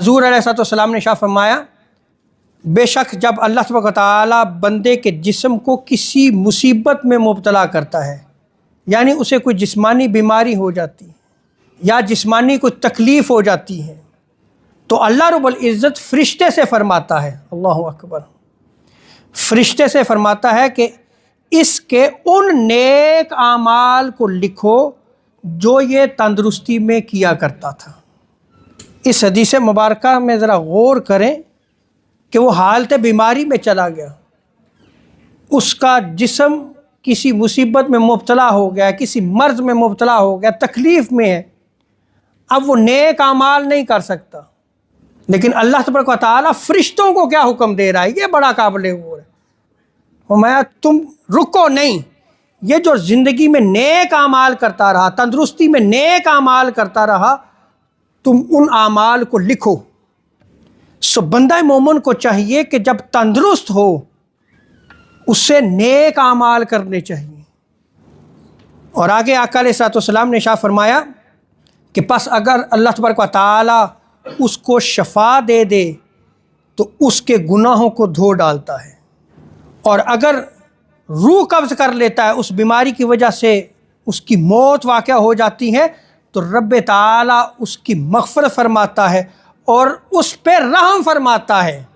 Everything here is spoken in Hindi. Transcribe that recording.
हुज़ूर अलैहिस्सलाम ने शाह फरमाया, बेशक जब अल्लाह सुब्हानहू व तआला बंदे के जिस्म को किसी मुसीबत में मुब्तला करता है, यानी उसे कोई जिस्मानी बीमारी हो जाती है या जिस्मानी कोई तकलीफ़ हो जाती है, तो अल्लाह रब्बुल इज़्ज़त फ़रिश्ते से फ़रमाता है, अल्लाहु अकबर, फ़रिश्ते से फ़रमाता है कि इसके उन नेक आमाल को लिखो जो ये तंदुरुस्ती में किया करता था। इस हदीस मुबारक में ज़रा गौर करें कि वो हालत बीमारी में चला गया, उसका जिस्म किसी मुसीबत में मुब्तला हो गया, किसी मर्ज़ में मुब्तला हो गया, तकलीफ़ में है, अब वो नेक आमाल नहीं कर सकता, लेकिन अल्लाह तबारक व तआला फ़रिश्तों को क्या हुक्म दे रहा है, ये बड़ा काबिल गौर है। मैं तुम रुको नहीं, ये जो ज़िंदगी में नेक आमाल करता रहा, तंदुरुस्ती में नेक आमाल करता रहा, तुम उन आमाल को लिखो। सो बंदा मोमिन को चाहिए कि जब तंदुरुस्त हो उससे नेक आमाल करने चाहिए। और आगे आका अलैहिस्सलाम ने शाह फरमाया कि बस अगर अल्लाह तबारक व तआला उसको शफा दे दे तो उसके गुनाहों को धो डालता है, और अगर रूह कब्ज़ कर लेता है, उस बीमारी की वजह से उसकी मौत वाक़या हो जाती है, तो रब्ब ताला उसकी मग़फ़िरत फरमाता है और उस पर रहम फरमाता है।